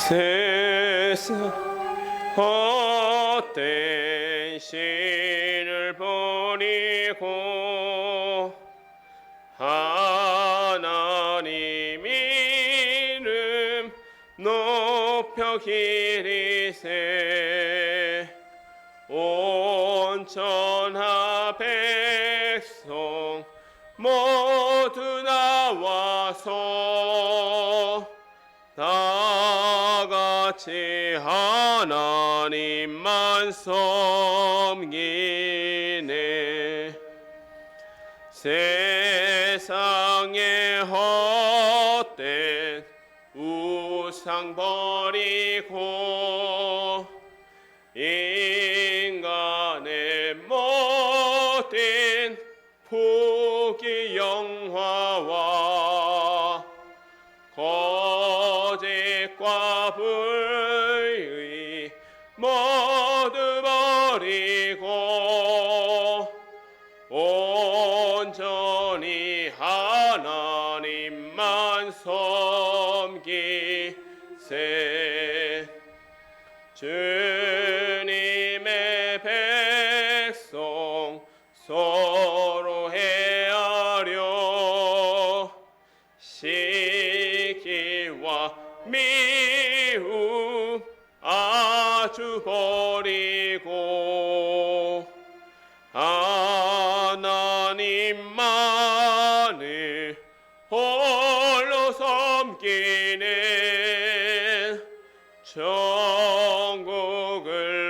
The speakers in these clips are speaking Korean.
세상 헛된 신을 버리고 하나님 이름 높여 기리세. 온천하 백성 모두 나와서 다같이 하나님만 섬기네. 세상의 헛된 우상 버리고 인간의 못된 포기 영화와 거짓과 불의 모두 버리고 온전히 하나님만 섬기세. 주님의 백성 서로 헤아려 시기와 미움 아주 버리고 하나님만을 홀로 섬기는 천국을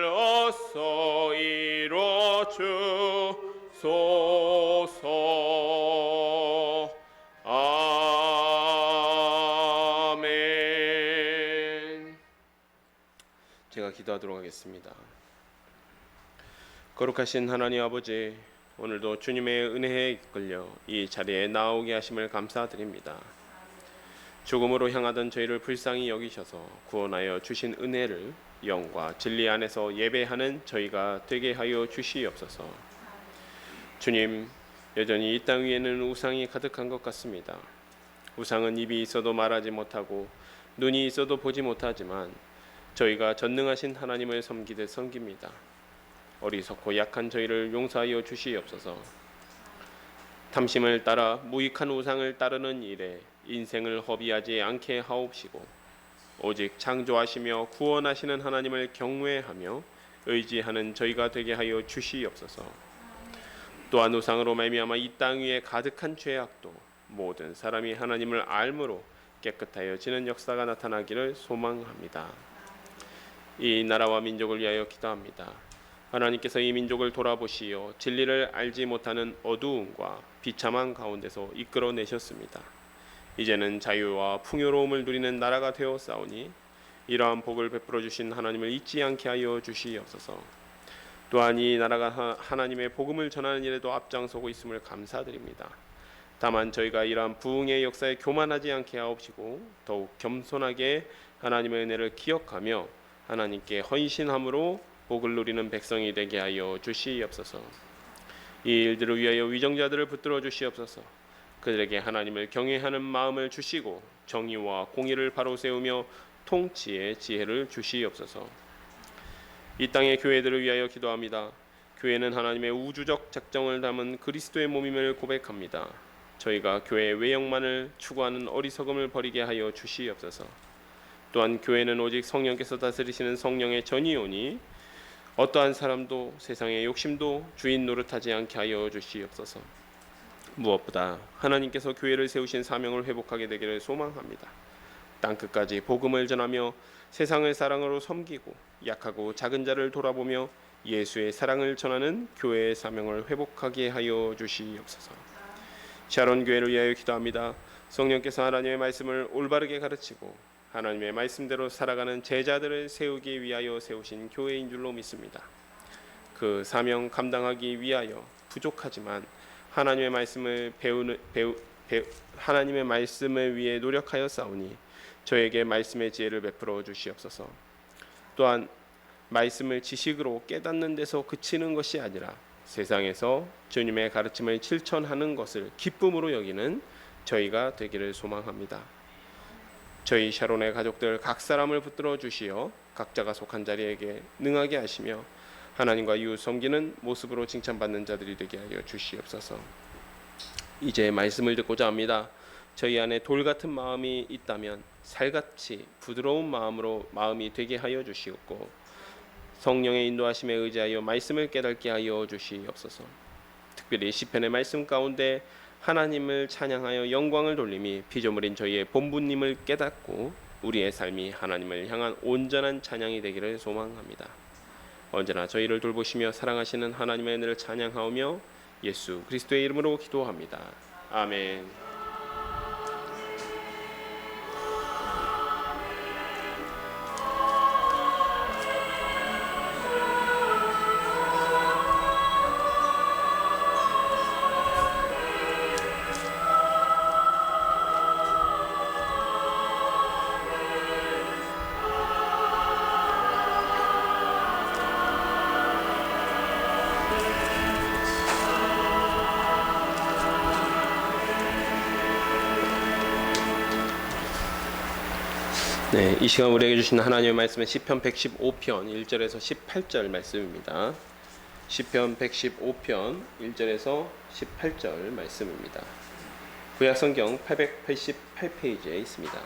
어서 이뤄 주소서. 아멘. 제가 기도하도록 하겠습니다. 거룩하신 하나님 아버지, 오늘도 주님의 은혜에 이끌려 이 자리에 나오게 하심을 감사드립니다. 죽음으로 향하던 저희를 불쌍히 여기셔서 구원하여 주신 은혜를 영과 진리 안에서 예배하는 저희가 되게 하여 주시옵소서. 주님, 여전히 이 땅 위에는 우상이 가득한 것 같습니다. 우상은 입이 있어도 말하지 못하고 눈이 있어도 보지 못하지만 저희가 전능하신 하나님을 섬기듯 섬깁니다. 어리석고 약한 저희를 용서하여 주시옵소서. 탐심을 따라 무익한 우상을 따르는 일에 인생을 허비하지 않게 하옵시고 오직 창조하시며 구원하시는 하나님을 경외하며 의지하는 저희가 되게 하여 주시옵소서. 또한 우상으로 말미암아 이 땅 위에 가득한 죄악도 모든 사람이 하나님을 알므로 깨끗하여지는 역사가 나타나기를 소망합니다. 이 나라와 민족을 위하여 기도합니다. 하나님께서 이 민족을 돌아보시어 진리를 알지 못하는 어두움과 비참한 가운데서 이끌어내셨습니다. 이제는 자유와 풍요로움을 누리는 나라가 되었사오니 이러한 복을 베풀어 주신 하나님을 잊지 않게 하여 주시옵소서. 또한 이 나라가 하나님의 복음을 전하는 일에도 앞장서고 있음을 감사드립니다. 다만 저희가 이러한 부흥의 역사에 교만하지 않게 하옵시고 더욱 겸손하게 하나님의 은혜를 기억하며 하나님께 헌신함으로 복을 누리는 백성이 되게 하여 주시옵소서. 이 일들을 위하여 위정자들을 붙들어 주시옵소서. 그들에게 하나님을 경외하는 마음을 주시고 정의와 공의를 바로 세우며 통치의 지혜를 주시옵소서. 이 땅의 교회들을 위하여 기도합니다. 교회는 하나님의 우주적 작정을 담은 그리스도의 몸임을 고백합니다. 저희가 교회의 외형만을 추구하는 어리석음을 버리게 하여 주시옵소서. 또한 교회는 오직 성령께서 다스리시는 성령의 전이오니 어떠한 사람도 세상의 욕심도 주인 노릇하지 않게 하여 주시옵소서. 무엇보다 하나님께서 교회를 세우신 사명을 회복하게 되기를 소망합니다. 땅끝까지 복음을 전하며 세상을 사랑으로 섬기고 약하고 작은 자를 돌아보며 예수의 사랑을 전하는 교회의 사명을 회복하게 하여 주시옵소서. 샤론 교회를 위하여 기도합니다. 성령께서 하나님의 말씀을 올바르게 가르치고 하나님의 말씀대로 살아가는 제자들을 세우기 위하여 세우신 교회인 줄로 믿습니다. 그 사명 감당하기 위하여 부족하지만 하나님의 말씀을 하나님의 말씀을 위해 노력하여 싸우니 저에게 말씀의 지혜를 베풀어 주시옵소서. 또한 말씀을 지식으로 깨닫는 데서 그치는 것이 아니라 세상에서 주님의 가르침을 실천하는 것을 기쁨으로 여기는 저희가 되기를 소망합니다. 저희 샤론의 가족들 각 사람을 붙들어 주시어 각자가 속한 자리에게 능하게 하시며 하나님과 이웃 섬기는 모습으로 칭찬받는 자들이 되게 하여 주시옵소서. 이제 말씀을 듣고자 합니다. 저희 안에 돌 같은 마음이 있다면 살같이 부드러운 마음이 되게 하여 주시옵고 성령의 인도하심에 의지하여 말씀을 깨닫게 하여 주시옵소서. 특별히 시편의 말씀 가운데 하나님을 찬양하여 영광을 돌림이 피조물인 저희의 본분님을 깨닫고 우리의 삶이 하나님을 향한 온전한 찬양이 되기를 소망합니다. 언제나 저희를 돌보시며 사랑하시는 하나님의 은혜를 찬양하오며 예수 그리스도의 이름으로 기도합니다. 아멘. 네, 이 시간 우리에게 주신 하나님의 말씀은 시편 115편 1절에서 18절 말씀입니다. 시편 115편 1절에서 18절 말씀입니다. 구약성경 888페이지에 있습니다.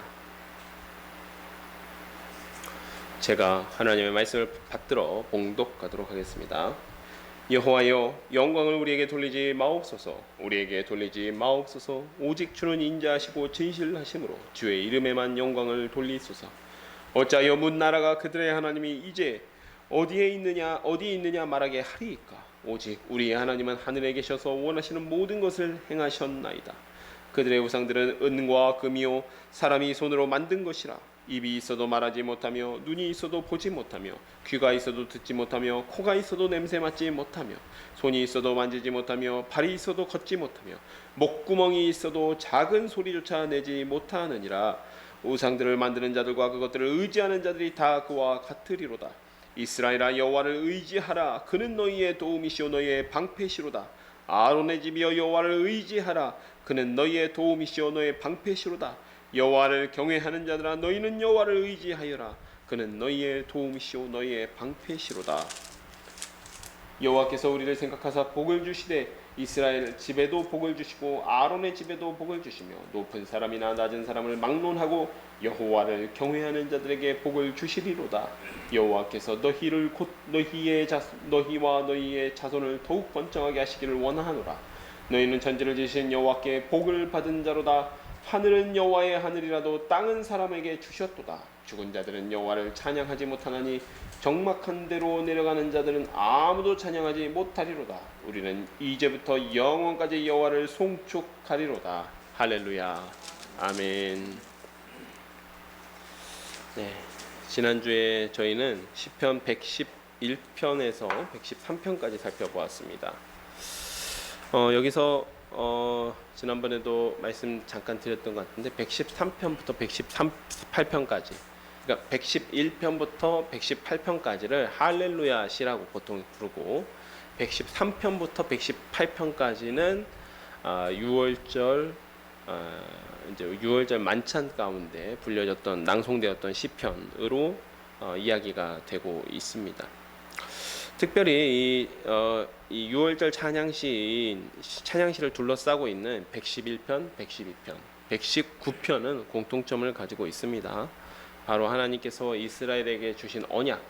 제가 하나님의 말씀을 받들어 봉독하도록 하겠습니다. 여호와여, 영광을 우리에게 돌리지 마옵소서. 우리에게 돌리지 마옵소서. 오직 주는 인자하시고 진실하심으로 주의 이름에만 영광을 돌리소서. 어찌하여 문 나라가 그들의 하나님이 이제 어디에 있느냐 말하게 하리이까. 오직 우리의 하나님은 하늘에 계셔서 원하시는 모든 것을 행하셨나이다. 그들의 우상들은 은과 금이요 사람이 손으로 만든 것이라. 입이 있어도 말하지 못하며 눈이 있어도 보지 못하며 귀가 있어도 듣지 못하며 코가 있어도 냄새 맡지 못하며 손이 있어도 만지지 못하며 발이 있어도 걷지 못하며 목구멍이 있어도 작은 소리조차 내지 못하느니라. 우상들을 만드는 자들과 그것들을 의지하는 자들이 다 그와 같으리로다. 이스라엘아, 여호와를 의지하라. 그는 너희의 도움이시오 너희의 방패시로다. 아론의 집이여, 여호와를 의지하라. 그는 너희의 도움이시오 너희의 방패시로다. 여호와를 경외하는 자들아, 너희는 여호와를 의지하여라. 그는 너희의 도움이시오 너희의 방패시로다. 여호와께서 우리를 생각하사 복을 주시되 이스라엘 집에도 복을 주시고 아론의 집에도 복을 주시며 높은 사람이나 낮은 사람을 막론하고 여호와를 경외하는 자들에게 복을 주시리로다. 여호와께서 너희를 곧 너희와 너희의 자손을 더욱 번창하게 하시기를 원하노라. 너희는 천지를 지으신 여호와께 복을 받은 자로다. 하늘은 여호와의 하늘이라도 땅은 사람에게 주셨도다. 죽은 자들은 여호와를 찬양하지 못하나니 적막한 데로 내려가는 자들은 아무도 찬양하지 못하리로다. 우리는 이제부터 영원까지 여호와를 송축하리로다. 할렐루야. 아멘. 네, 지난주에 저희는 시편 111편에서 113편까지 살펴보았습니다. 여기서 지난번에도 말씀 잠깐 드렸던 것 같은데 113편부터 118편까지, 그러니까 111편부터 118편까지를 할렐루야 시라고 보통 부르고 113편부터 118편까지는 6월절 이제 6월절 만찬 가운데 불려졌던 낭송되었던 시편으로 이야기가 되고 있습니다. 특별히 이 6월절 찬양시를 둘러싸고 있는 111편, 112편, 119편은 공통점을 가지고 있습니다. 바로 하나님께서 이스라엘에게 주신 언약,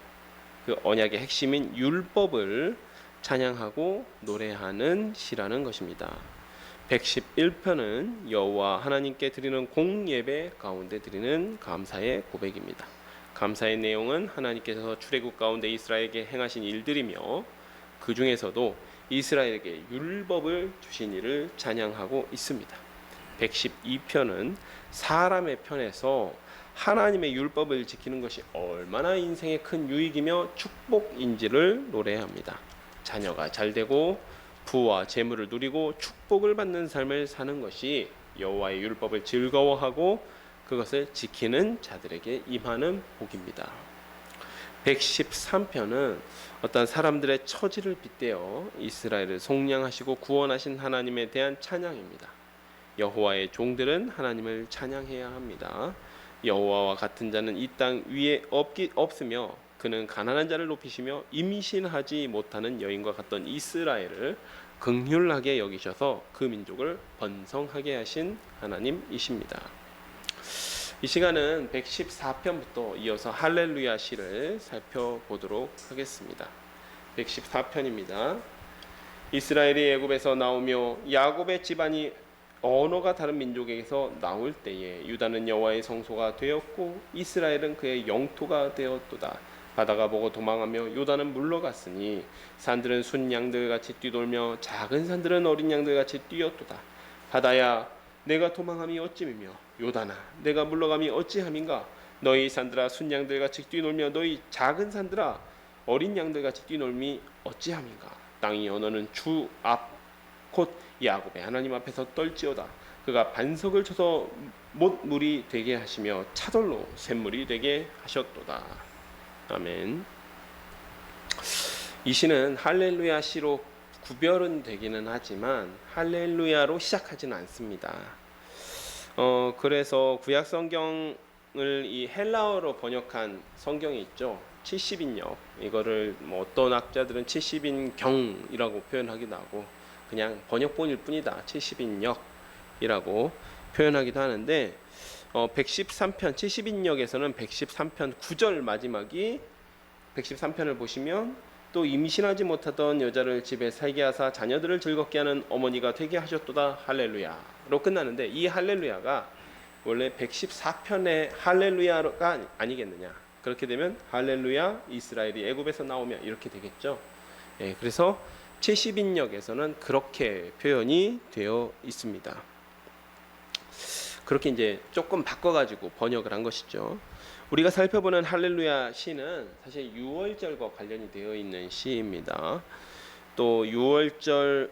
그 언약의 핵심인 율법을 찬양하고 노래하는 시라는 것입니다. 111편은 여호와 하나님께 드리는 공예배 가운데 드리는 감사의 고백입니다. 감사의 내용은 하나님께서 출애굽 가운데 이스라엘에게 행하신 일들이며 그 중에서도 이스라엘에게 율법을 주신 일을 찬양하고 있습니다. 112편은 사람의 편에서 하나님의 율법을 지키는 것이 얼마나 인생에 큰 유익이며 축복인지를 노래합니다. 자녀가 잘되고 부와 재물을 누리고 축복을 받는 삶을 사는 것이 여호와의 율법을 즐거워하고 그것을 지키는 자들에게 임하는 복입니다. 113편은 어떤 사람들의 처지를 빗대어 이스라엘을 속량하시고 구원하신 하나님에 대한 찬양입니다. 여호와의 종들은 하나님을 찬양해야 합니다. 여호와와 같은 자는 이 땅 위에 없으며 그는 가난한 자를 높이시며 임신하지 못하는 여인과 같던 이스라엘을 긍휼하게 여기셔서 그 민족을 번성하게 하신 하나님이십니다. 이 시간은 114편부터 이어서 할렐루야 시를 살펴보도록 하겠습니다. 114편입니다. 이스라엘이 애굽에서 나오며 야곱의 집안이 언어가 다른 민족에게서 나올 때에 유다는 여호와의 성소가 되었고 이스라엘은 그의 영토가 되었도다. 바다가 보고 도망하며 요단은 물러갔으니 산들은 순 양들같이 뛰돌며 작은 산들은 어린 양들같이 뛰었도다. 바다야 내가 도망함이 어찌미며 요단아 내가 물러감이 어찌함인가. 너희 산들아 순 양들같이 뛰놀며 너희 작은 산들아 어린 양들같이 뛰놀미 어찌함인가. 땅이 언어는 주 앞 곧 야곱의 하나님 앞에서 떨지어다. 그가 반석을 쳐서 못물이 되게 하시며 차돌로 샘물이 되게 하셨도다. 아멘. 이 시는 할렐루야 시로 구별은 되기는 하지만 할렐루야로 시작하지는 않습니다. 그래서 구약 성경을 이 헬라어로 번역한 성경이 있죠. 70인역. 이거를 어떤 학자들은 70인경이라고 표현하기도 하고 그냥 번역본일 뿐이다. 70인역이라고 표현하기도 하는데 113편 70인역에서는 113편 9절 마지막이 113편을 보시면 또 임신하지 못하던 여자를 집에 살게 하사 자녀들을 즐겁게 하는 어머니가 되게 하셨도다 할렐루야로 끝나는데 이 할렐루야가 원래 114편의 할렐루야가 아니겠느냐. 그렇게 되면 할렐루야 이스라엘이 애굽에서 나오면 이렇게 되겠죠. 예, 그래서 70인역에서는 그렇게 표현이 되어 있습니다. 그렇게 이제 조금 바꿔가지고 번역을 한 것이죠. 우리가 살펴보는 할렐루야 시는 사실 유월절과 관련이 되어 있는 시입니다. 또 유월절과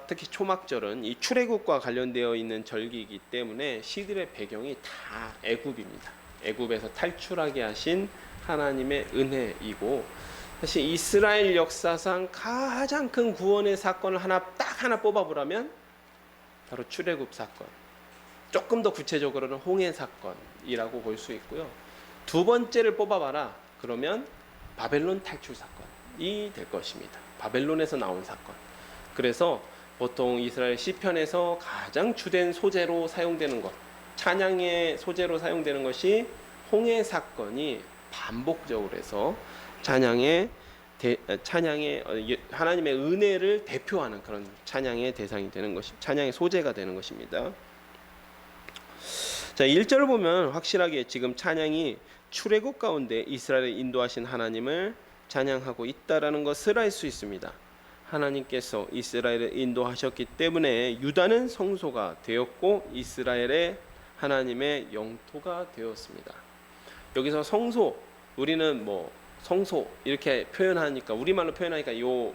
특히 초막절은 이 출애굽과 관련되어 있는 절기이기 때문에 시들의 배경이 다 애굽입니다. 애굽에서 탈출하게 하신 하나님의 은혜이고 사실 이스라엘 역사상 가장 큰 구원의 사건을 딱 하나 뽑아보라면 바로 출애굽 사건. 조금 더 구체적으로는 홍해 사건이라고 볼 수 있고요. 두 번째를 뽑아봐라. 그러면 바벨론 탈출 사건이 될 것입니다. 바벨론에서 나온 사건. 그래서 보통 이스라엘 시편에서 가장 주된 소재로 사용되는 것, 찬양의 소재로 사용되는 것이 홍해 사건이 반복적으로 해서 찬양의 하나님의 은혜를 대표하는 그런 찬양의 대상이 되는 것이 찬양의 소재가 되는 것입니다. 자, 1절을 보면 확실하게 지금 찬양이 출애굽 가운데 이스라엘을 인도하신 하나님을 찬양하고 있다라는 것을 알 수 있습니다. 하나님께서 이스라엘을 인도하셨기 때문에 유다는 성소가 되었고 이스라엘의 하나님의 영토가 되었습니다. 여기서 성소, 우리는 성소 이렇게 표현하니까 우리말로 표현하니까 요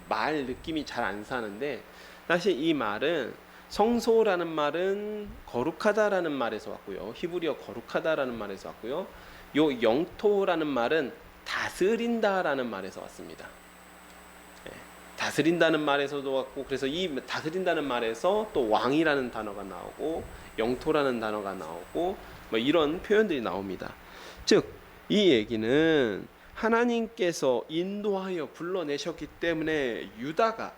말 느낌이 잘 안 사는데 사실 이 말은 성소라는 말은 거룩하다라는 말에서 왔고요. 히브리어 거룩하다라는 말에서 왔고요. 요 영토라는 말은 다스린다라는 말에서 왔습니다. 다스린다는 말에서도 왔고 그래서 이 다스린다는 말에서 또 왕이라는 단어가 나오고 영토라는 단어가 나오고 이런 표현들이 나옵니다. 즉 이 얘기는 하나님께서 인도하여 불러내셨기 때문에 유다가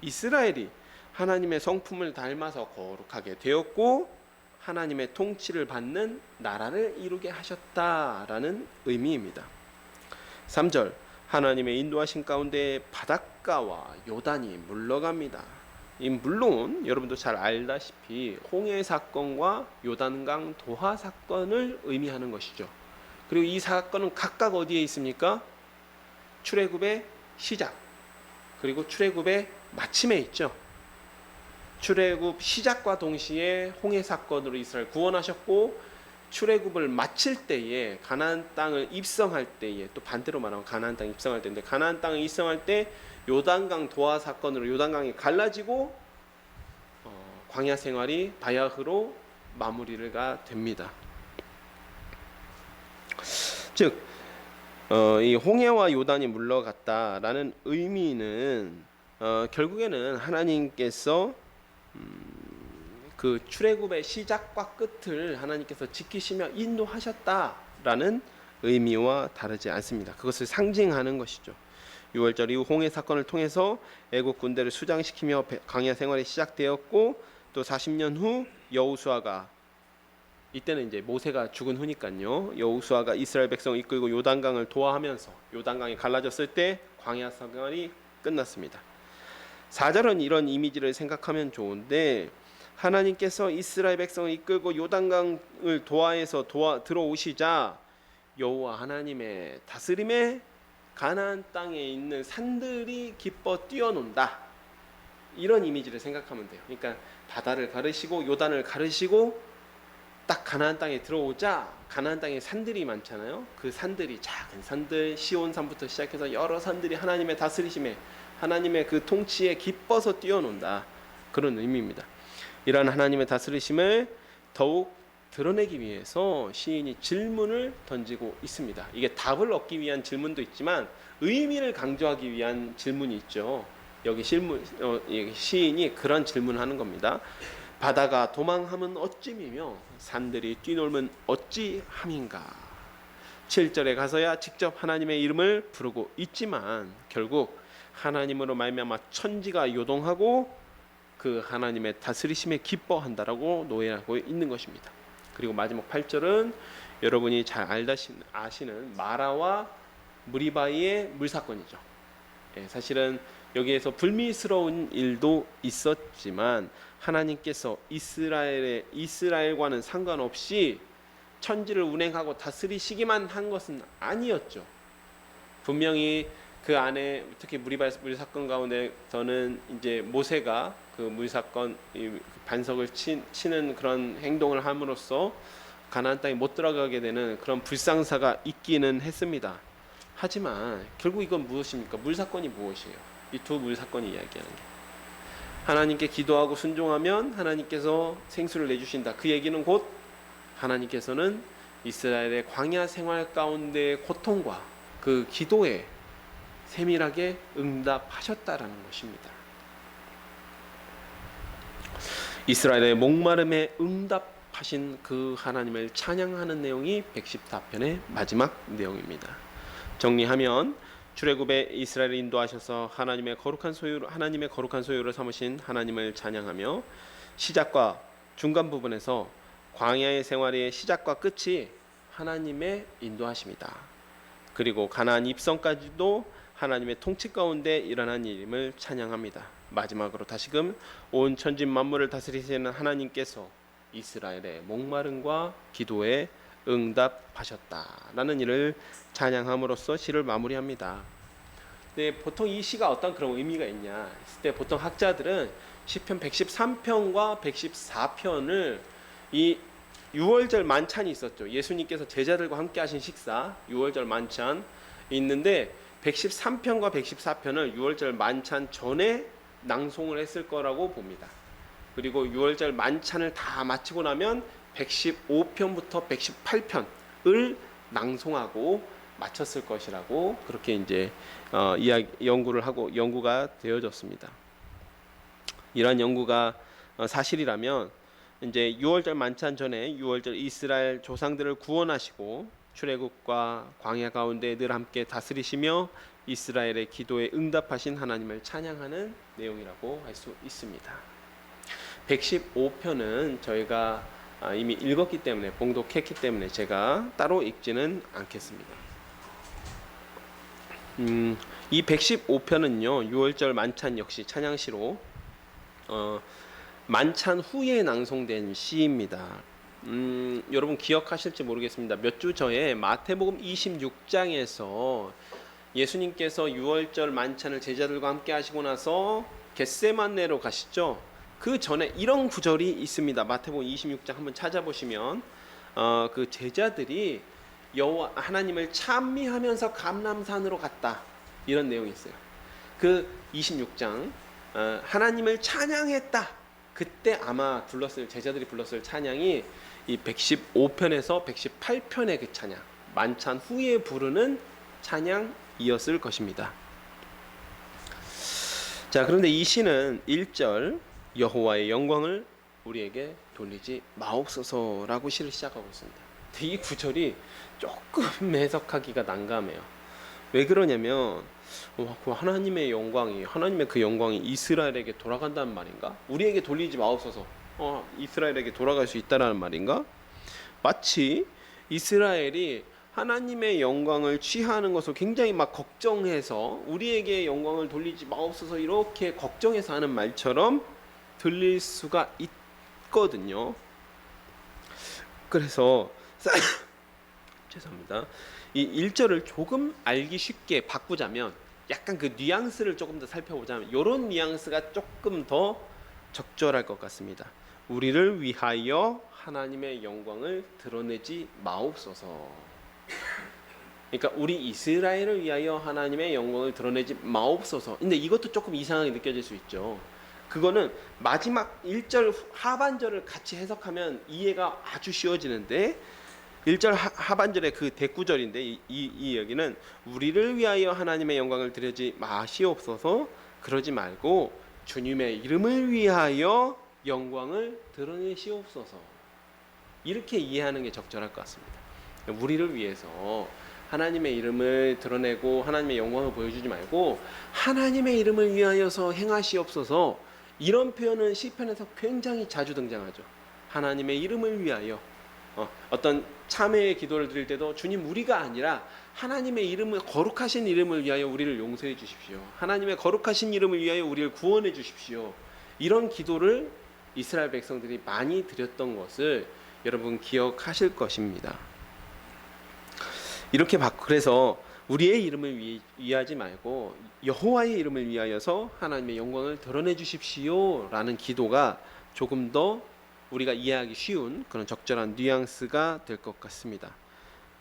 이스라엘이 하나님의 성품을 닮아서 거룩하게 되었고 하나님의 통치를 받는 나라를 이루게 하셨다라는 의미입니다. 3절 하나님의 인도하신 가운데 바닷가와 요단이 물러갑니다. 물론 여러분도 잘 알다시피 홍해 사건과 요단강 도하 사건을 의미하는 것이죠. 그리고 이 사건은 각각 어디에 있습니까? 출애굽의 시작 그리고 출애굽의 마침에 있죠. 출애굽 시작과 동시에 홍해 사건으로 이스라엘 구원하셨고 출애굽을 마칠 때에 가나안 땅을 입성할 때에 또 반대로 말하면 가나안 땅 입성할 때인데 가나안 땅을 입성할 때 요단강 도하 사건으로 요단강이 갈라지고 광야 생활이 바야흐로 마무리가 됩니다. 즉 이 홍해와 요단이 물러갔다라는 의미는 결국에는 하나님께서 그 출애굽의 시작과 끝을 하나님께서 지키시며 인도하셨다라는 의미와 다르지 않습니다. 그것을 상징하는 것이죠. 6월절 이후 홍해 사건을 통해서 애국 군대를 수장시키며 광야 생활이 시작되었고, 또 40년 후 여호수아가, 이때는 이제 모세가 죽은 후니까요, 여호수아가 이스라엘 백성을 이끌고 요단강을 도하하면서 요단강이 갈라졌을 때 광야 생활이 끝났습니다. 4절은 이런 이미지를 생각하면 좋은데, 하나님께서 이스라엘 백성을 이끌고 요단강을 도하해서 들어오시자 여호와 하나님의 다스림에 가나안 땅에 있는 산들이 기뻐 뛰어논다, 이런 이미지를 생각하면 돼요. 그러니까 바다를 가르시고 요단을 가르시고 딱 가나안 땅에 들어오자 가나안 땅에 산들이 많잖아요. 그 산들이, 작은 산들, 시온산부터 시작해서 여러 산들이 하나님의 다스리심에, 하나님의 그 통치에 기뻐서 뛰어논다, 그런 의미입니다. 이러한 하나님의 다스리심을 더욱 드러내기 위해서 시인이 질문을 던지고 있습니다. 이게 답을 얻기 위한 질문도 있지만 의미를 강조하기 위한 질문이 있죠. 여기 시인이 그런 질문을 하는 겁니다. 바다가 도망하면 어찌미며 산들이 뛰놀면 어찌함인가. 7절에 가서야 직접 하나님의 이름을 부르고 있지만 결국 하나님으로 말미암아 천지가 요동하고 그 하나님의 다스리심에 기뻐한다라고 노예하고 있는 것입니다. 그리고 마지막 8절은 여러분이 잘 아시는 마라와 무리바의 물사건이죠. 사실은 여기에서 불미스러운 일도 있었지만 하나님께서 이스라엘과는 상관없이 천지를 운행하고 다스리시기만 한 것은 아니었죠. 분명히 그 안에, 특히 무리바 물사건 가운데서는 이제 모세가 그 물사건 반석을 치는 그런 행동을 함으로써 가나안 땅에 못 들어가게 되는 그런 불상사가 있기는 했습니다. 하지만 결국 이건 무엇입니까? 물사건이 무엇이에요? 이 두 물사건이 이야기하는 게, 하나님께 기도하고 순종하면 하나님께서 생수를 내주신다, 그 얘기는 곧 하나님께서는 이스라엘의 광야 생활 가운데 고통과 그 기도에 세밀하게 응답하셨다라는 것입니다. 이스라엘의 목마름에 응답하신 그 하나님을 찬양하는 내용이 114편의 마지막 내용입니다. 정리하면 출애굽에 이스라엘을 인도하셔서 하나님의 거룩한 소유로 삼으신 하나님을 찬양하며, 시작과 중간 부분에서 광야의 생활의 시작과 끝이 하나님의 인도하심이다. 그리고 가나안 입성까지도 하나님의 통치 가운데 일어난 일임을 찬양합니다. 마지막으로 다시금 온 천지 만물을 다스리시는 하나님께서 이스라엘의 목마름과 기도에 응답하셨다라는 일을 찬양함으로써 시를 마무리합니다. 근데 보통 이 시가 어떤 그런 의미가 있냐 했을 때, 보통 학자들은 시편 113편과 114편을 이 6월절 만찬이 있었죠. 예수님께서 제자들과 함께 하신 식사, 6월절 만찬 있는데 113편과 114편을 6월절 만찬 전에 낭송을 했을 거라고 봅니다. 그리고 6월절 만찬을 다 마치고 나면 115편부터 118편을 낭송하고 마쳤을 것이라고 그렇게 이제 연구가 되어졌습니다. 이러한 연구가 사실이라면 이제 6월절 만찬 전에 6월절 이스라엘 조상들을 구원하시고 출애굽과 광야 가운데 늘 함께 다스리시며 이스라엘의 기도에 응답하신 하나님을 찬양하는 내용이라고 할 수 있습니다. 115편은 저희가 이미 읽었기 때문에, 봉독했기 때문에 제가 따로 읽지는 않겠습니다. 이 115편은요 6월절 만찬 역시 찬양시로 만찬 후에 낭송된 시입니다. 여러분 기억하실지 모르겠습니다. 몇 주 전에 마태복음 26장에서 예수님께서 6월절 만찬을 제자들과 함께 하시고 나서 겟세마네로 가시죠. 그 전에 이런 구절이 있습니다. 마태복음 26장 한번 찾아보시면 그 제자들이 여호와 하나님을 찬미하면서 감람산으로 갔다, 이런 내용이 있어요. 그 26장 하나님을 찬양했다, 그때 아마 제자들이 불렀을 찬양이 이 115편에서 118편의 그 찬양, 만찬 후에 부르는 찬양이었을 것입니다. 자, 그런데 이 시는 1절 여호와의 영광을 우리에게 돌리지 마옵소서라고 시를 시작하고 있습니다. 근데 이 구절이 조금 해석하기가 난감해요. 왜 그러냐면 그 하나님의 그 영광이 이스라엘에게 돌아간다는 말인가? 우리에게 돌리지 마옵소서. 이스라엘에게 돌아갈 수 있다라는 말인가? 마치 이스라엘이 하나님의 영광을 취하는 것을 굉장히 막 걱정해서 우리에게 영광을 돌리지 마옵소서 이렇게 걱정해서 하는 말처럼 들릴 수가 있거든요. 그래서 죄송합니다. 이 1절을 조금 알기 쉽게 바꾸자면 약간 그 뉘앙스를 조금 더 살펴보자면 이런 뉘앙스가 조금 더 적절할 것 같습니다. 우리를 위하여 하나님의 영광을 드러내지 마옵소서. 그러니까 우리 이스라엘을 위하여 하나님의 영광을 드러내지 마옵소서. 근데 이것도 조금 이상하게 느껴질 수 있죠. 그거는 마지막 1절 하반절을 같이 해석하면 이해가 아주 쉬워지는데 1절 하반절의 그 대구절인데 이 여기는 우리를 위하여 하나님의 영광을 드리지 마시옵소서. 그러지 말고 주님의 이름을 위하여 영광을 드러내시옵소서. 이렇게 이해하는 게 적절할 것 같습니다. 우리를 위해서 하나님의 이름을 드러내고 하나님의 영광을 보여주지 말고 하나님의 이름을 위하여서 행하시옵소서. 이런 표현은 시편에서 굉장히 자주 등장하죠. 하나님의 이름을 위하여 어떤 참회의 기도를 드릴 때도 주님 우리가 아니라 하나님의 이름을 거룩하신 이름을 위하여 우리를 용서해 주십시오. 하나님의 거룩하신 이름을 위하여 우리를 구원해 주십시오. 이런 기도를 이스라엘 백성들이 많이 드렸던 것을 여러분 기억하실 것입니다. 이렇게 그래서 우리의 이름을 위하지 말고 여호와의 이름을 위하여서 하나님의 영광을 드러내 주십시오라는 기도가 조금 더 우리가 이해하기 쉬운 그런 적절한 뉘앙스가 될 것 같습니다.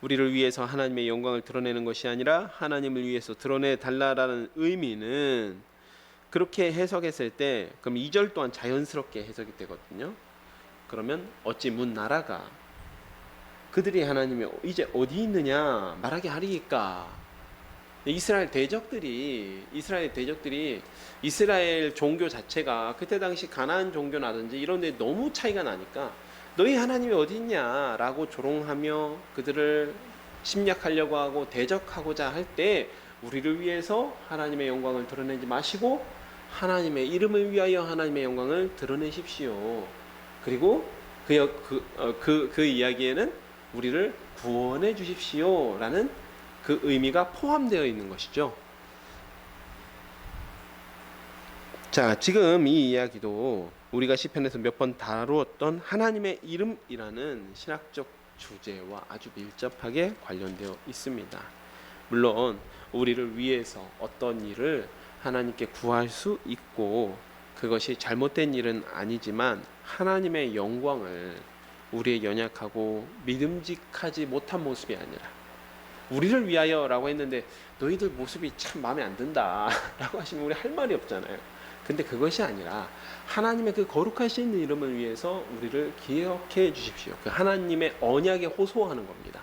우리를 위해서 하나님의 영광을 드러내는 것이 아니라 하나님을 위해서 드러내 달라라는 의미는 그렇게 해석했을 때 그럼 2절 또한 자연스럽게 해석이 되거든요. 그러면 어찌 문 나라가 그들이 하나님이 이제 어디 있느냐 말하게 하리이까. 이스라엘 대적들이 이스라엘 종교 자체가 그때 당시 가나안 종교라든지 이런 데 너무 차이가 나니까 너희 하나님이 어디 있냐라고 조롱하며 그들을 침략하려고 하고 대적하고자 할 때 우리를 위해서 하나님의 영광을 드러내지 마시고 하나님의 이름을 위하여 하나님의 영광을 드러내십시오. 그리고 그 이야기에는 우리를 구원해 주십시오라는 그 의미가 포함되어 있는 것이죠. 자, 지금 이 이야기도 우리가 시편에서 몇 번 다루었던 하나님의 이름이라는 신학적 주제와 아주 밀접하게 관련되어 있습니다. 물론 우리를 위해서 어떤 일을 하나님께 구할 수 있고 그것이 잘못된 일은 아니지만 하나님의 영광을 우리의 연약하고 믿음직하지 못한 모습이 아니라 우리를 위하여라고 했는데 너희들 모습이 참 마음에 안 든다 라고 하시면 우리 할 말이 없잖아요. 근데 그것이 아니라 하나님의 그 거룩하신 이름을 위해서 우리를 기억해 주십시오. 그 하나님의 언약에 호소하는 겁니다.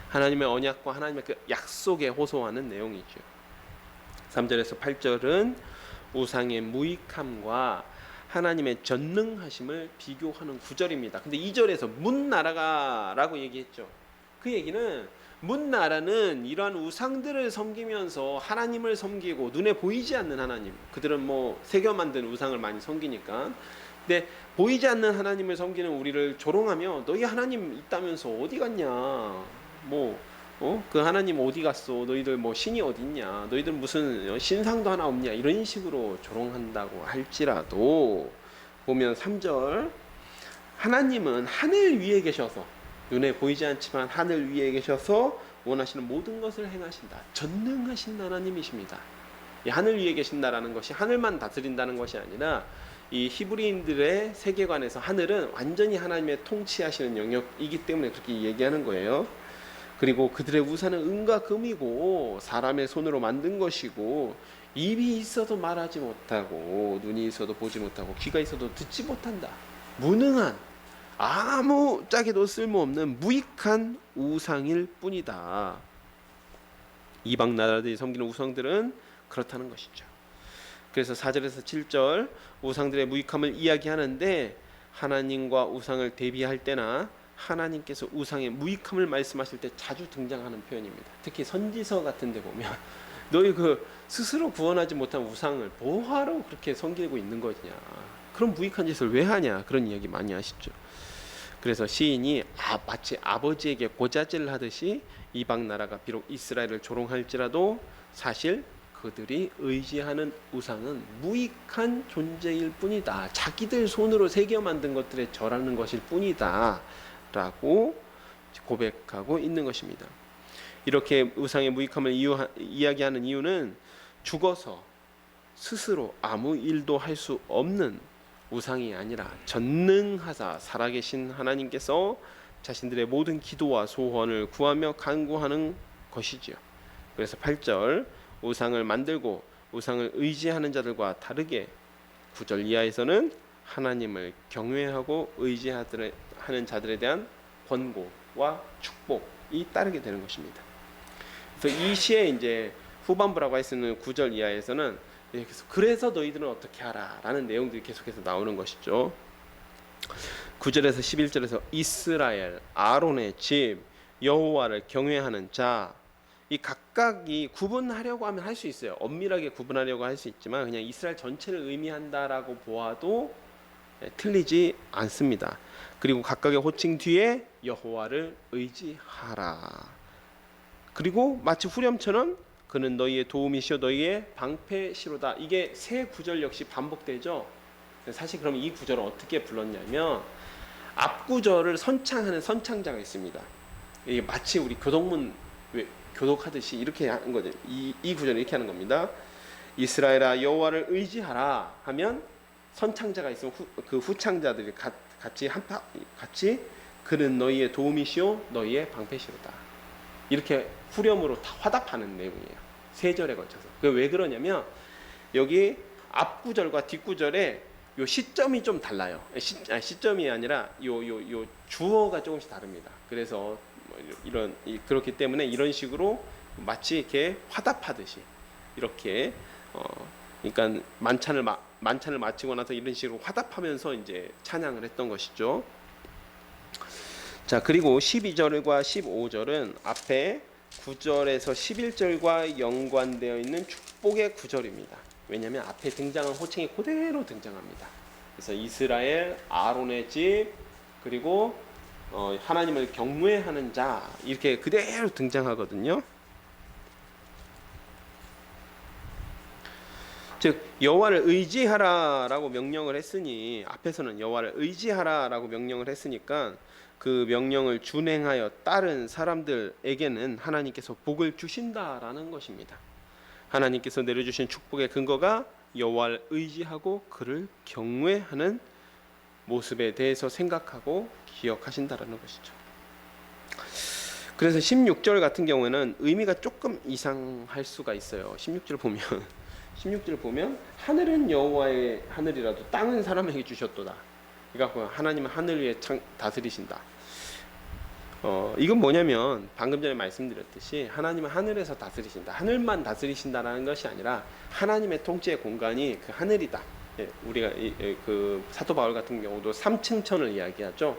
하나님의 언약과 하나님의 그 약속에 호소하는 내용이죠. 3절에서 8절은 우상의 무익함과 하나님의 전능하심을 비교하는 구절입니다. 근데 2절에서 문 나라가 라고 얘기했죠. 그 얘기는 문 나라는 이러한 우상들을 섬기면서 하나님을 섬기고 눈에 보이지 않는 하나님, 그들은 뭐 새겨 만든 우상을 많이 섬기니까, 근데 보이지 않는 하나님을 섬기는 우리를 조롱하며 너희 하나님 있다면서 어디 갔냐, 그 하나님 어디 갔어, 너희들 뭐 신이 어디 있냐, 너희들 무슨 신상도 하나 없냐, 이런 식으로 조롱한다고 할지라도 보면 3절 하나님은 하늘 위에 계셔서, 눈에 보이지 않지만 하늘 위에 계셔서 원하시는 모든 것을 행하신다. 전능하신 하나님이십니다. 이 하늘 위에 계신다라는 것이 하늘만 다스린다는 것이 아니라 이 히브리인들의 세계관에서 하늘은 완전히 하나님의 통치하시는 영역이기 때문에 그렇게 얘기하는 거예요. 그리고 그들의 우상은 은과 금이고 사람의 손으로 만든 것이고 입이 있어도 말하지 못하고 눈이 있어도 보지 못하고 귀가 있어도 듣지 못한다. 무능한 아무 짝에도 쓸모없는 무익한 우상일 뿐이다. 이방 나라들이 섬기는 우상들은 그렇다는 것이죠. 그래서 4절에서 7절 우상들의 무익함을 이야기하는데 하나님과 우상을 대비할 때나 하나님께서 우상의 무익함을 말씀하실 때 자주 등장하는 표현입니다. 특히 선지서 같은 데 보면 너희 그 스스로 구원하지 못한 우상을 뭐하러 그렇게 섬기고 있는 거냐, 그런 무익한 짓을 왜 하냐, 그런 이야기 많이 하시죠. 그래서 시인이 마치 아버지에게 고자질을 하듯이 이방 나라가 비록 이스라엘을 조롱할지라도 사실 그들이 의지하는 우상은 무익한 존재일 뿐이다, 자기들 손으로 새겨 만든 것들에 절하는 것일 뿐이다 라고 고백하고 있는 것입니다. 이렇게 우상의 무익함을 이야기하는 이유는 죽어서 스스로 아무 일도 할 수 없는 우상이 아니라 전능하사 살아계신 하나님께서 자신들의 모든 기도와 소원을 구하며 간구하는 것이지요. 그래서 8절, 우상을 만들고 우상을 의지하는 자들과 다르게 9절 이하에서는 하나님을 경외하고 의지하는 자들에 대한 권고와 축복이 따르게 되는 것입니다. 그래서 이 시의 이제 후반부라고 할 수 있는 9절 이하에서는 그래서 너희들은 어떻게 하라 라는 내용들이 계속해서 나오는 것이죠. 9절에서 11절에서 이스라엘, 아론의 집, 여호와를 경외하는 자, 이 각각이 구분하려고 하면 할 수 있어요. 엄밀하게 구분하려고 할 수 있지만 그냥 이스라엘 전체를 의미한다라고 보아도 틀리지 않습니다. 그리고 각각의 호칭 뒤에 여호와를 의지하라. 그리고 마치 후렴처럼 그는 너희의 도움이시오 너희의 방패시로다. 이게 새 구절 역시 반복되죠. 사실 그럼 이 구절을 어떻게 불렀냐면 앞 구절을 선창하는 선창자가 있습니다. 이게 마치 우리 교독문 교독하듯이 이렇게 하는 거죠. 이 구절을 이렇게 하는 겁니다. 이스라엘아 여호와를 의지하라 하면 선창자가 있으면 그 후창자들이 같이 그는 너희의 도움이시오 너희의 방패시로다. 이렇게 후렴으로 다 화답하는 내용이에요. 세 절에 걸쳐서. 왜 그러냐면 여기 앞 구절과 뒷 구절에 요 시점이 좀 달라요. 시점이 아니라 요 주어가 조금씩 다릅니다. 그래서 그렇기 때문에 이런 식으로 마치 이렇게 화답하듯이 이렇게 그러니까 만찬을 마치고 나서 이런 식으로 화답하면서 이제 찬양을 했던 것이죠. 자, 그리고 12절과 15절은 앞에 9절에서 11절과 연관되어 있는 축복의 구절입니다. 왜냐하면 앞에 등장한 호칭이 그대로 등장합니다. 그래서 이스라엘, 아론의 집, 그리고 하나님을 경외하는 자, 이렇게 그대로 등장하거든요. 즉 여호와를 의지하라라고 명령을 했으니, 앞에서는 여호와를 의지하라라고 명령을 했으니까 그 명령을 준행하여 따른 사람들에게는 하나님께서 복을 주신다라는 것입니다. 하나님께서 내려주신 축복의 근거가 여호와를 의지하고 그를 경외하는 모습에 대해서 생각하고 기억하신다라는 것이죠. 그래서 16절 같은 경우에는 의미가 조금 이상할 수가 있어요. 16절 보면 하늘은 여호와의 하늘이라도 땅은 사람에게 주셨도다. 그러니까 하나님은 하늘 위에 다스리신다. 이건 뭐냐면 방금 전에 말씀드렸듯이 하나님은 하늘에서 다스리신다. 하늘만 다스리신다라는 것이 아니라 하나님의 통치의 공간이 그 하늘이다. 우리가 그 사도 바울 같은 경우도 3층천을 이야기하죠.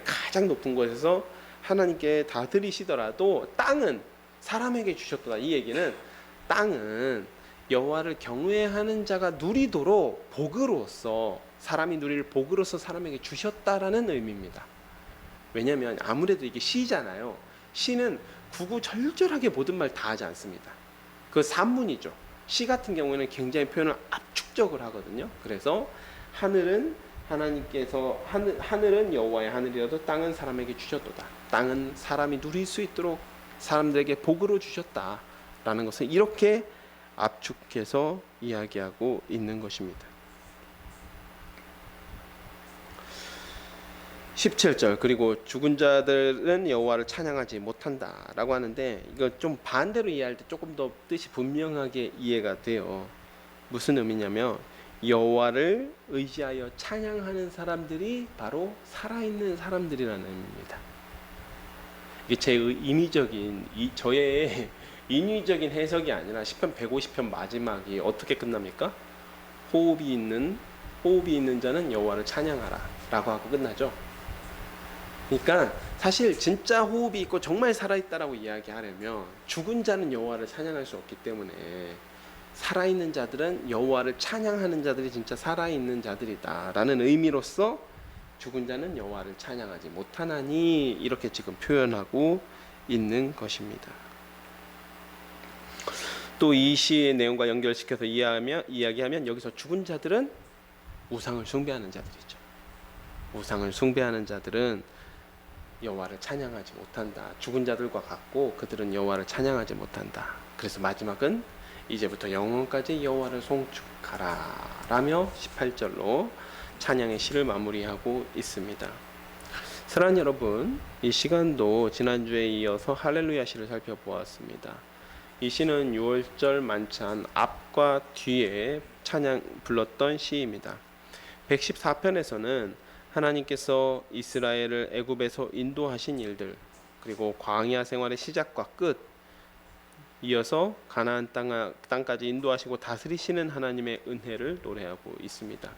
가장 높은 곳에서 하나님께 다스리시더라도 땅은 사람에게 주셨다. 이 얘기는 땅은 여호와를 경외하는 자가 누리도록 복으로서, 사람이 누릴 복으로서 사람에게 주셨다라는 의미입니다. 왜냐하면 아무래도 이게 시잖아요. 시는 구구절절하게 모든 말 다 하지 않습니다. 그 산문이죠. 시 같은 경우에는 굉장히 표현을 압축적으로 하거든요. 그래서 하늘은 하나님께서 하늘은 여호와의 하늘이라도 땅은 사람에게 주셨도다. 땅은 사람이 누릴 수 있도록 사람들에게 복으로 주셨다라는 것을 이렇게 압축해서 이야기하고 있는 것입니다. 17절, 그리고 죽은 자들은 여호와를 찬양하지 못한다라고 하는데, 이거 좀 반대로 이해할 때 조금 더 뜻이 분명하게 이해가 돼요. 무슨 의미냐면 여호와를 의지하여 찬양하는 사람들이 바로 살아있는 사람들이라는 의미입니다. 이게 제 저의 인위적인 해석이 아니라 시편 150편 마지막이 어떻게 끝납니까? 호흡이 있는 호흡이 있는 자는 여호와를 찬양하라 라고 하고 끝나죠. 그러니까 사실 진짜 호흡이 있고 정말 살아있다라고 이야기하려면 죽은 자는 여호와를 찬양할 수 없기 때문에 살아있는 자들은 여호와를 찬양하는 자들이 진짜 살아있는 자들이다 라는 의미로서 죽은 자는 여호와를 찬양하지 못하나니 이렇게 지금 표현하고 있는 것입니다. 또 이 시의 내용과 연결시켜서 이야기하면 여기서 죽은 자들은 우상을 숭배하는 자들이죠. 우상을 숭배하는 자들은 여호와를 찬양하지 못한다. 죽은 자들과 같고 그들은 여호와를 찬양하지 못한다. 그래서 마지막은 이제부터 영원까지 여호와를 송축하라 라며 18절로 찬양의 시를 마무리하고 있습니다. 사랑하는 여러분, 이 시간도 지난주에 이어서 할렐루야 시를 살펴보았습니다. 이 시는 6월절 만찬 앞과 뒤에 찬양 불렀던 시입니다. 114편에서는 하나님께서 이스라엘을 애굽에서 인도하신 일들, 그리고 광야 생활의 시작과 끝, 이어서 가나안 땅까지 인도하시고 다스리시는 하나님의 은혜를 노래하고 있습니다.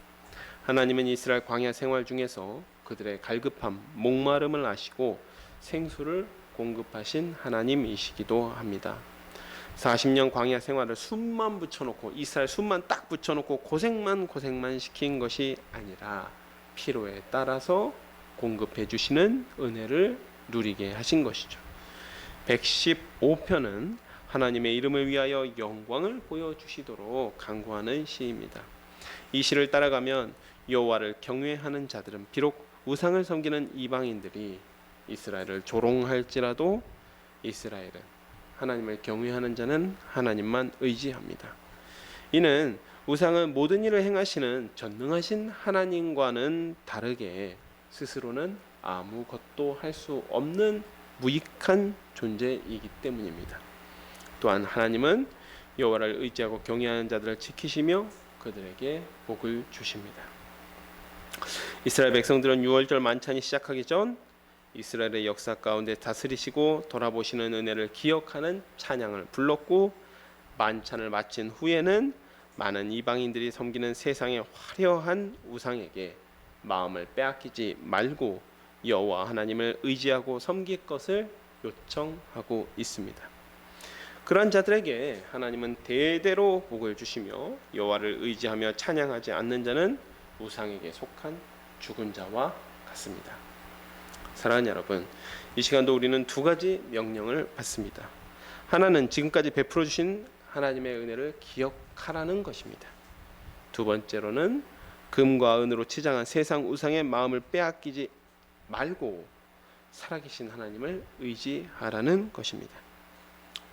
하나님은 이스라엘 광야 생활 중에서 그들의 갈급함, 목마름을 아시고 생수를 공급하신 하나님이시기도 합니다. 40년 광야 생활을 숨만 붙여놓고 이스라엘 숨만 딱 붙여놓고 고생만 시킨 것이 아니라 필요에 따라서 공급해 주시는 은혜를 누리게 하신 것이죠. 115편은 하나님의 이름을 위하여 영광을 보여주시도록 간구하는 시입니다. 이 시를 따라가면 여호와를 경외하는 자들은 비록 우상을 섬기는 이방인들이 이스라엘을 조롱할지라도 이스라엘은 하나님을 경외하는 자는 하나님만 의지합니다. 이는 우상은 모든 일을 행하시는 전능하신 하나님과는 다르게 스스로는 아무것도 할 수 없는 무익한 존재이기 때문입니다. 또한 하나님은 여호와를 의지하고 경외하는 자들을 지키시며 그들에게 복을 주십니다. 이스라엘 백성들은 6월절 만찬이 시작하기 전 이스라엘의 역사 가운데 다스리시고 돌아보시는 은혜를 기억하는 찬양을 불렀고, 만찬을 마친 후에는 많은 이방인들이 섬기는 세상의 화려한 우상에게 마음을 빼앗기지 말고 여호와 하나님을 의지하고 섬길 것을 요청하고 있습니다. 그러한 자들에게 하나님은 대대로 복을 주시며 여호와를 의지하며 찬양하지 않는 자는 우상에게 속한 죽은 자와 같습니다. 사랑하는 여러분, 이 시간도 우리는 두 가지 명령을 받습니다. 하나는 지금까지 베풀어 주신 하나님의 은혜를 기억하라는 것입니다. 두 번째로는 금과 은으로 치장한 세상 우상의 마음을 빼앗기지 말고 살아계신 하나님을 의지하라는 것입니다.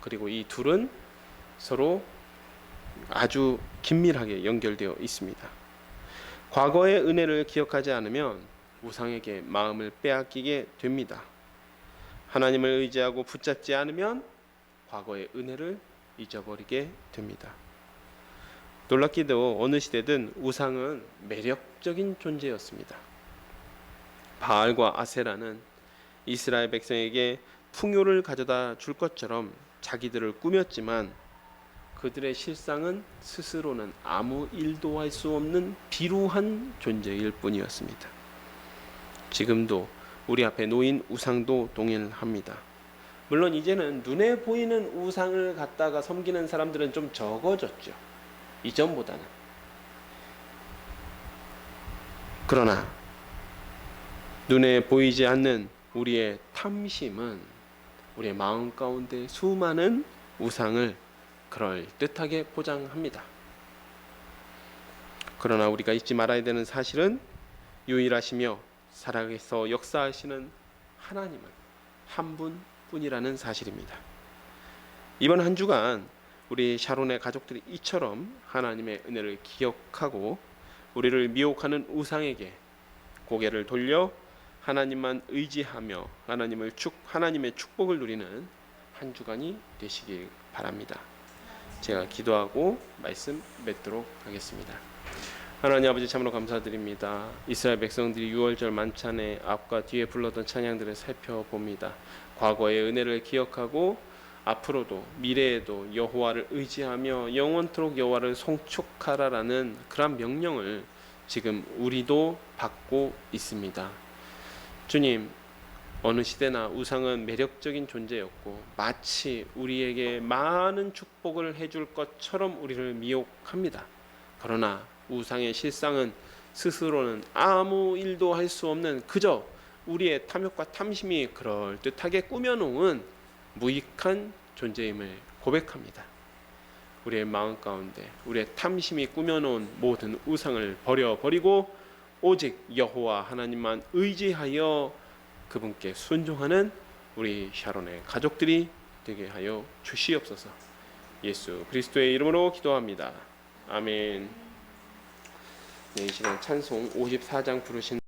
그리고 이 둘은 서로 아주 긴밀하게 연결되어 있습니다. 과거의 은혜를 기억하지 않으면 우상에게 마음을 빼앗기게 됩니다. 하나님을 의지하고 붙잡지 않으면 과거의 은혜를 잊어버리게 됩니다. 놀랍게도 어느 시대든 우상은 매력적인 존재였습니다. 바알과 아세라는 이스라엘 백성에게 풍요를 가져다 줄 것처럼 자기들을 꾸몄지만 그들의 실상은 스스로는 아무 일도 할 수 없는 비루한 존재일 뿐이었습니다. 지금도 우리 앞에 놓인 우상도 동일합니다. 물론 이제는 눈에 보이는 우상을 갖다가 섬기는 사람들은 좀 적어졌죠. 이전보다는. 그러나 눈에 보이지 않는 우리의 탐심은 우리의 마음 가운데 수많은 우상을 그럴듯하게 포장합니다. 그러나 우리가 잊지 말아야 되는 사실은 유일하시며 살아계서 역사하시는 하나님은 한 분뿐이라는 사실입니다. 이번 한 주간 우리 샤론의 가족들이 이처럼 하나님의 은혜를 기억하고 우리를 미혹하는 우상에게 고개를 돌려 하나님만 의지하며 하나님의 축복을 누리는 한 주간이 되시길 바랍니다. 제가 기도하고 말씀 맺도록 하겠습니다. 하나님 아버지, 참으로 감사드립니다. 이스라엘 백성들이 6월절 만찬의 앞과 뒤에 불렀던 찬양들을 살펴봅니다. 과거의 은혜를 기억하고 앞으로도 미래에도 여호와를 의지하며 영원토록 여호와를 송축하라라는 그런 명령을 지금 우리도 받고 있습니다. 주님, 어느 시대나 우상은 매력적인 존재였고 마치 우리에게 많은 축복을 해줄 것처럼 우리를 미혹합니다. 그러나 우상의 실상은 스스로는 아무 일도 할 수 없는 그저 우리의 탐욕과 탐심이 그럴듯하게 꾸며놓은 무익한 존재임을 고백합니다. 우리의 마음 가운데 우리의 탐심이 꾸며놓은 모든 우상을 버려버리고 오직 여호와 하나님만 의지하여 그분께 순종하는 우리 샤론의 가족들이 되게 하여 주시옵소서. 예수 그리스도의 이름으로 기도합니다. 아멘. 네, 이 시간 찬송 54장 부르신